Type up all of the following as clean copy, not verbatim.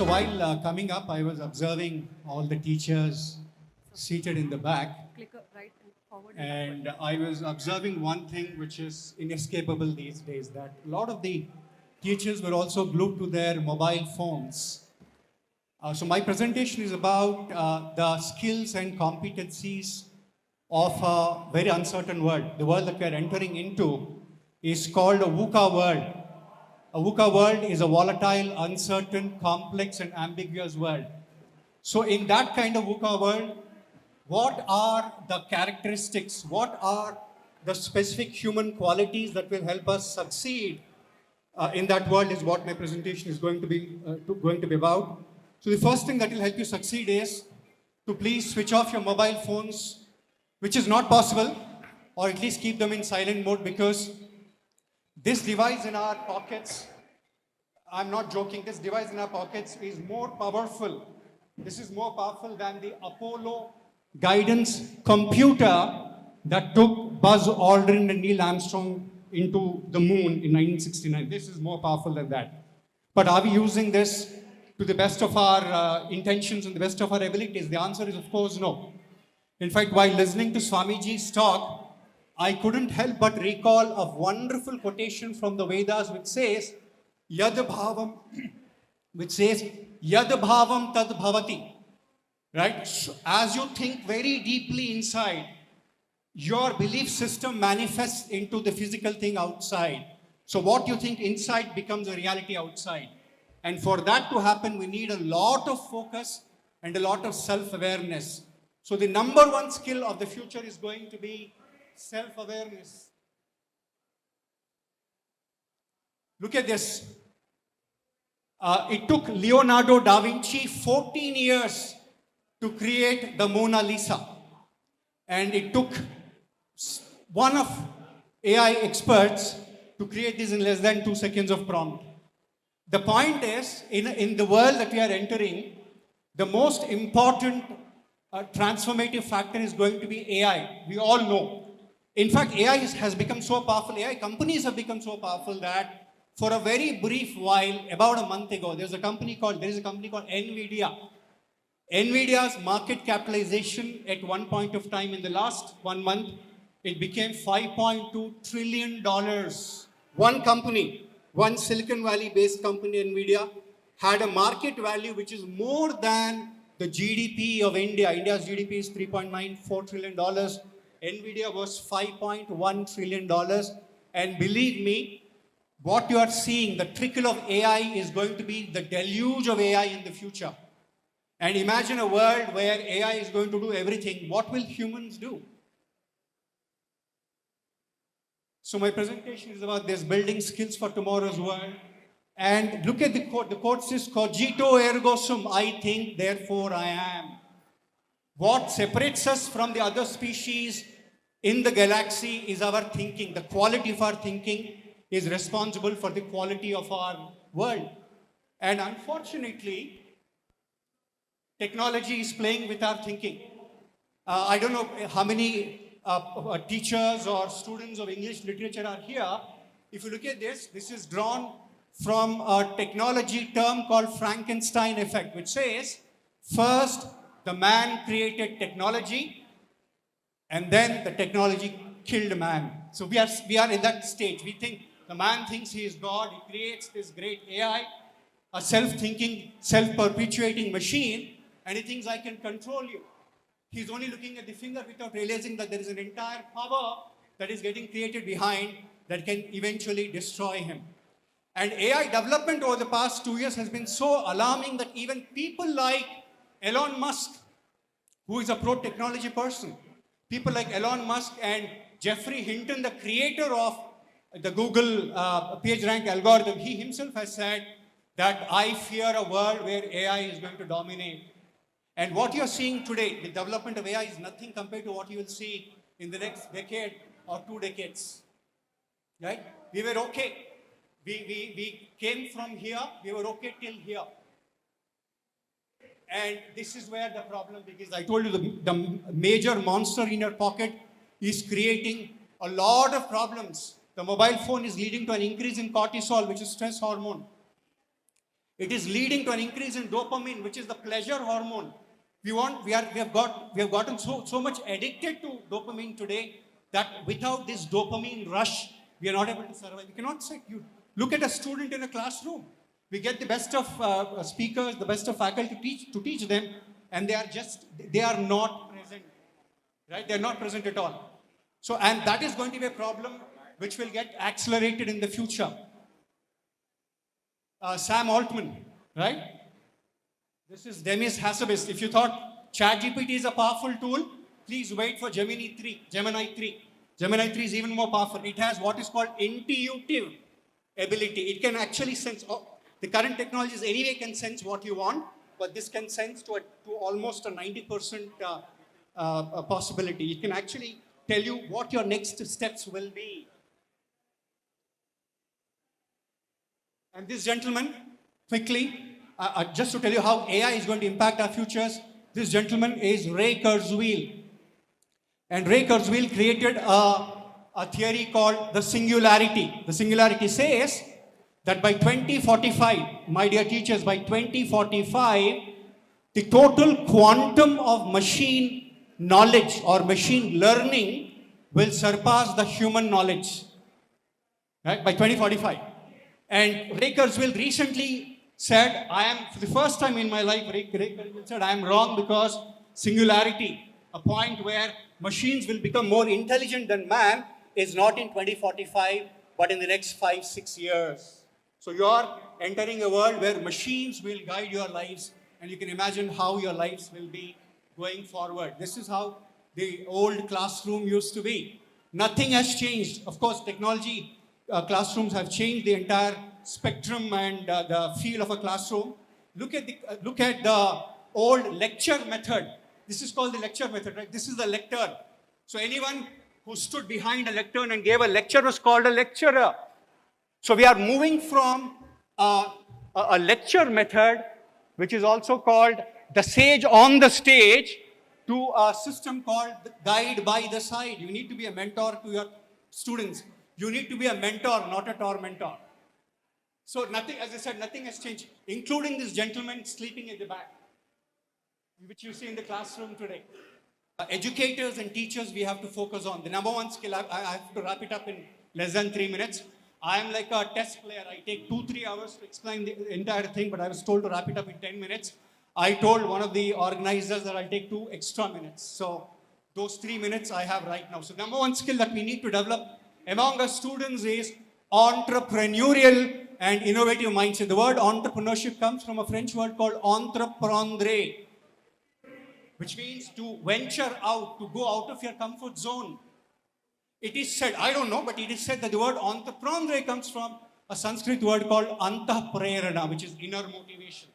So while coming up, I was observing all the teachers seated in the back. Click right and forward. And I was observing one thing which is inescapable these days, that a lot of the teachers were also glued to their mobile phones. So my presentation is about the skills and competencies of a very uncertain world. The world that we are entering into is called a VUCA world. A VUCA world is a volatile, uncertain, complex, and ambiguous world. So in that kind of VUCA world, what are the characteristics, what are the specific human qualities that will help us succeed in that world is what my presentation is going to be about. So the first thing that will help you succeed is to please switch off your mobile phones, which is not possible, or at least keep them in silent mode, because this device in our pockets, I'm not joking, this device in our pockets is more powerful. This is more powerful than the Apollo guidance computer that took Buzz Aldrin and Neil Armstrong into the moon in 1969. This is more powerful than that. But are we using this to the best of our intentions and the best of our abilities? The answer is, of course, no. In fact, while listening to Swamiji's talk, I couldn't help but recall a wonderful quotation from the Vedas which says, Yad bhavam, which says, Yad bhavam tad bhavati. Right? So as you think very deeply inside, your belief system manifests into the physical thing outside. So what you think inside becomes a reality outside. And for that to happen, we need a lot of focus and a lot of self-awareness. So the number one skill of the future is going to be self-awareness. Look at this. It took Leonardo da Vinci 14 years to create the Mona Lisa. And it took one of AI experts to create this in less than 2 seconds of prompt. The point is, in the world that we are entering, the most important transformative factor is going to be AI. We all know. In fact, AI has become so powerful, AI companies have become so powerful that for a very brief while, about a month ago, there is a company called NVIDIA. NVIDIA's market capitalization at one point of time in the last 1 month, it became $5.2 trillion. One company, one Silicon Valley based company, NVIDIA, had a market value which is more than the GDP of India. India's GDP is $3.94 trillion. NVIDIA was $5.1 trillion. And believe me, what you are seeing, the trickle of AI is going to be the deluge of AI in the future. And imagine a world where AI is going to do everything. What will humans do? So my presentation is about this, building skills for tomorrow's world. And look at the quote. The quote says, cogito ergo sum, I think, therefore I am. What separates us from the other species in the galaxy is our thinking. The quality of our thinking is responsible for the quality of our world. And unfortunately, technology is playing with our thinking. I don't know how many teachers or students of English literature are here. If you look at this is drawn from a technology term called Frankenstein effect, which says, first, the man created technology, and then the technology killed man. So we are in that stage. We think the man thinks he is God. He creates this great AI, a self-thinking, self-perpetuating machine, and he thinks I can control you. He's only looking at the finger without realizing that there is an entire power that is getting created behind that can eventually destroy him. And AI development over the past 2 years has been so alarming that even people like Elon Musk, who is a pro-technology person, people like Elon Musk and Jeffrey Hinton, the creator of the Google PageRank algorithm, he himself has said that I fear a world where AI is going to dominate. And what you're seeing today, the development of AI is nothing compared to what you will see in the next decade or 2 decades. Right? We were okay. We came from here, we were okay till here. And this is where the problem begins. I told you the major monster in your pocket is creating a lot of problems. The mobile phone is leading to an increase in cortisol, which is stress hormone. It is leading to an increase in dopamine, which is the pleasure hormone. We have gotten so much addicted to dopamine today that without this dopamine rush, we are not able to survive. You cannot say, you look at a student in a classroom. We get the best of speakers, the best of faculty to teach them, and they are not present, right? They are not present at all. So, and that is going to be a problem which will get accelerated in the future. Sam Altman, right? This is Demis Hassabis. If you thought ChatGPT is a powerful tool, please wait for Gemini 3. Gemini 3 is even more powerful. It has what is called intuitive ability. It can actually sense. The current technologies anyway can sense what you want, but this can sense to almost a 90% possibility. It can actually tell you what your next steps will be. And this gentleman, quickly, just to tell you how AI is going to impact our futures, this gentleman is Ray Kurzweil. And Ray Kurzweil created a theory called the singularity. The singularity says that by 2045, my dear teachers, by 2045, the total quantum of machine knowledge or machine learning will surpass the human knowledge, right, by 2045. And Ray Kurzweil recently said, for the first time in my life, Ray Kurzweil said, I am wrong because singularity, a point where machines will become more intelligent than man, is not in 2045, but in the next 5-6 years. So you're entering a world where machines will guide your lives, and you can imagine how your lives will be going forward. This is how the old classroom used to be. Nothing has changed. Of course, technology, classrooms have changed the entire spectrum and the feel of a classroom. Look at the old lecture method. This is called the lecture method, right? This is the lectern. So anyone who stood behind a lectern and gave a lecture was called a lecturer. So we are moving from a lecture method, which is also called the sage on the stage, to a system called the guide by the side. You need to be a mentor to your students. You need to be a mentor, not a tormentor. So nothing, as I said, nothing has changed, including this gentleman sleeping in the back, which you see in the classroom today. Educators and teachers, we have to focus on. The number one skill, I have to wrap it up in less than 3 minutes. I am like a test player. I take 2-3 hours to explain the entire thing, but I was told to wrap it up in 10 minutes. I told one of the organizers that I'll take 2 extra minutes. So those 3 minutes I have right now. So number one skill that we need to develop among our students is entrepreneurial and innovative mindset. The word entrepreneurship comes from a French word called entreprendre, which means to venture out, to go out of your comfort zone. It is said, I don't know, but it is said that the word entreprendre comes from a Sanskrit word called antaprerana, which is inner motivation.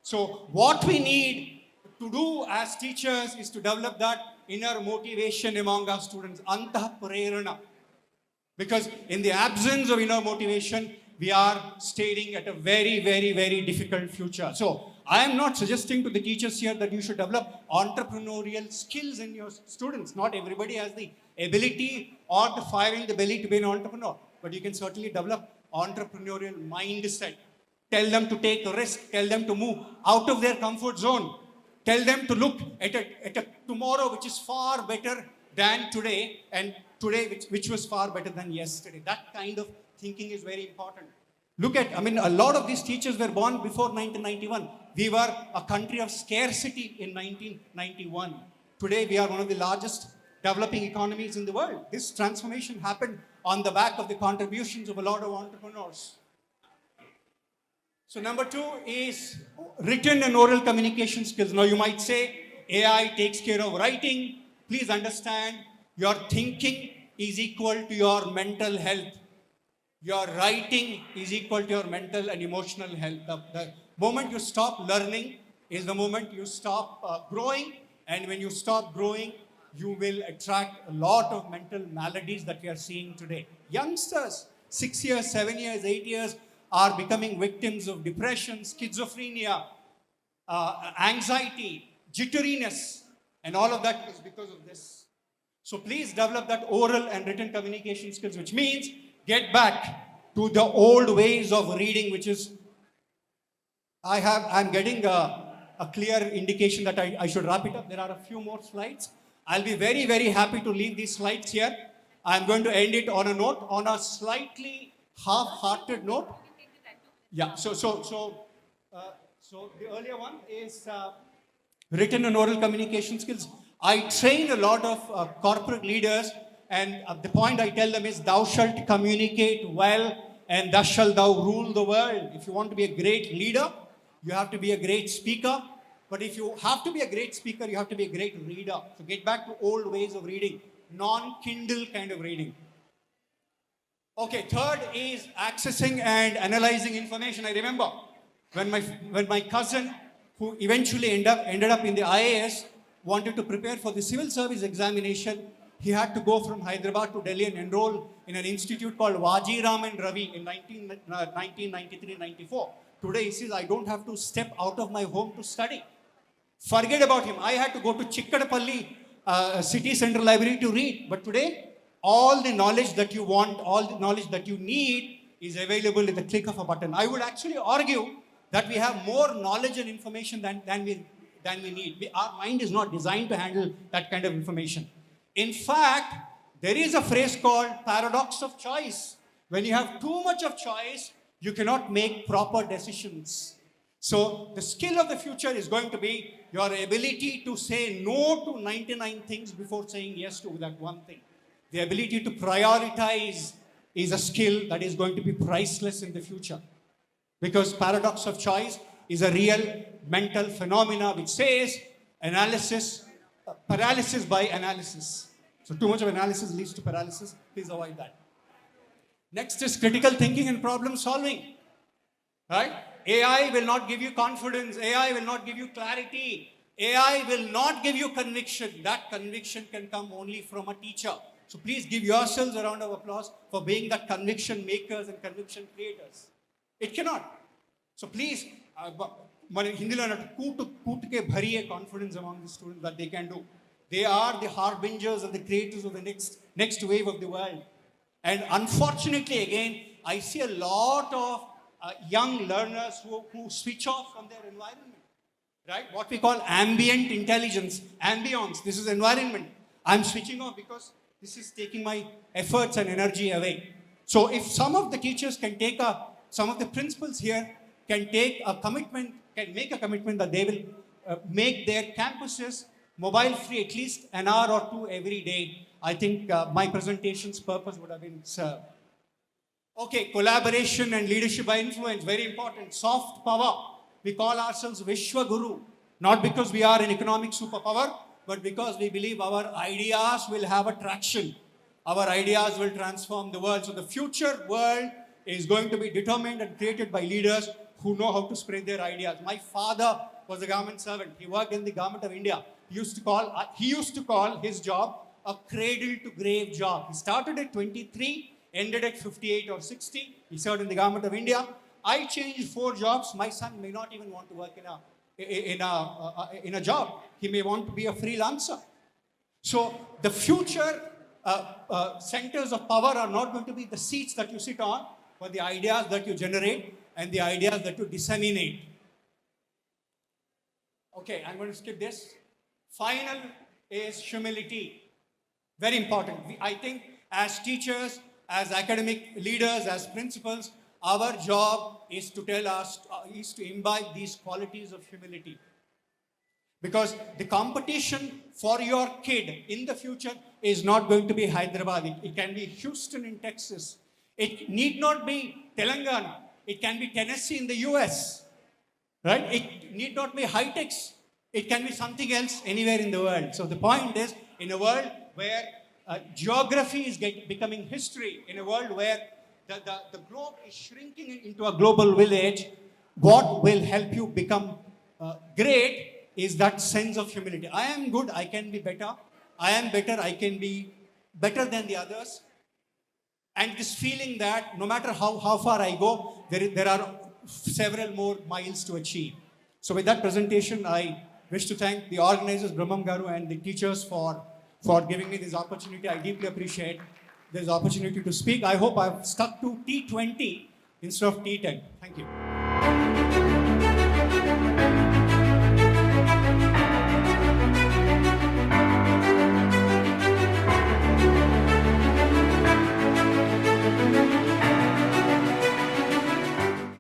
So what we need to do as teachers is to develop that inner motivation among our students, antaprerana. Because in the absence of inner motivation, we are staring at a very, very, very difficult future. So I am not suggesting to the teachers here that you should develop entrepreneurial skills in your students. Not everybody has the ability or the fire in the belly to be an entrepreneur. But you can certainly develop entrepreneurial mindset. Tell them to take a risk. Tell them to move out of their comfort zone. Tell them to look at a tomorrow which is far better than today, and today which was far better than yesterday. That kind of thinking is very important. Look at, a lot of these teachers were born before 1991. We were a country of scarcity in 1991. Today, we are one of the largest developing economies in the world. This transformation happened on the back of the contributions of a lot of entrepreneurs. So number 2 is written and oral communication skills. Now you might say AI takes care of writing. Please understand, your thinking is equal to your mental health. Your writing is equal to your mental and emotional health. The moment you stop learning is the moment you stop growing. And when you stop growing, you will attract a lot of mental maladies that we are seeing today. Youngsters, 6 years, 7 years, 8 years, are becoming victims of depression, schizophrenia, anxiety, jitteriness, and all of that is because of this. So please develop that oral and written communication skills, which means get back to the old ways of reading, which is, I'm getting a clear indication that I should wrap it up. There are a few more slides. I'll be very, very happy to leave these slides here. I'm going to end it on a note, on a slightly half-hearted note. Yeah, so the earlier one is written and oral communication skills. I train a lot of corporate leaders, and the point I tell them is, thou shalt communicate well, and thus shalt thou rule the world. If you want to be a great leader, you have to be a great speaker. But if you have to be a great speaker, you have to be a great reader. So get back to old ways of reading, non-Kindle kind of reading. Okay, third is accessing and analyzing information. I remember when my cousin, who eventually ended up in the IAS, wanted to prepare for the civil service examination, he had to go from Hyderabad to Delhi and enroll in an institute called Vajiram and Ravi in 1993-94. Today he says, I don't have to step out of my home to study. Forget about him. I had to go to Chikkadapalli City Central Library to read. But today, all the knowledge that you want, all the knowledge that you need is available at the click of a button. I would actually argue that we have more knowledge and information than we need. Our mind is not designed to handle that kind of information. In fact, there is a phrase called paradox of choice. When you have too much of choice, you cannot make proper decisions. So the skill of the future is going to be your ability to say no to 99 things before saying yes to that one thing. The ability to prioritize is a skill that is going to be priceless in the future. Because paradox of choice is a real mental phenomena which says paralysis by analysis. So too much of analysis leads to paralysis. Please avoid that. Next is critical thinking and problem solving. Right? AI will not give you confidence. AI will not give you clarity. AI will not give you conviction. That conviction can come only from a teacher. So please give yourselves a round of applause for being the conviction makers and conviction creators. It cannot. So please, Hindi lo koot ke bhariye confidence among the students that they can do. They are the harbingers and the creators of the next wave of the world. And unfortunately, again, I see a lot of young learners who switch off from their environment, right? What we call ambient intelligence, ambience. This is environment. I'm switching off because this is taking my efforts and energy away. So if some of the teachers can some of the principals here can make a commitment that they will make their campuses mobile free at least an hour or two every day, I think my presentation's purpose would have been served. Okay, collaboration and leadership by influence, very important. Soft power. We call ourselves Vishwa Guru, not because we are an economic superpower, but because we believe our ideas will have a traction. Our ideas will transform the world. So the future world is going to be determined and created by leaders who know how to spread their ideas. My father was a government servant. He worked in the government of India. He used to call his job a cradle to grave job. He started at 23, ended at 58 or 60. He served in the government of India. I changed 4 jobs. My son may not even want to work in a job. He may want to be a freelancer. So the future centers of power are not going to be the seats that you sit on, but the ideas that you generate and the ideas that you disseminate. Okay, I'm going to skip this. Final is humility. Very important. I think as teachers, as academic leaders, as principals, our job is to imbibe these qualities of humility. Because the competition for your kid in the future is not going to be Hyderabad. It can be Houston in Texas. It need not be Telangana. It can be Tennessee in the US, right? It need not be Hitex. It can be something else anywhere in the world. So the point is, in a world where geography is becoming history, in a world where the globe is shrinking into a global village, what will help you become great is that sense of humility. I am good, I can be better. I am better, I can be better than the others. And this feeling that no matter how far I go, there are several more miles to achieve. So with that presentation, I wish to thank the organizers, Brahmam Garu, and the teachers for giving me this opportunity. I deeply appreciate this opportunity to speak. I hope I've stuck to T20 instead of T10. Thank you.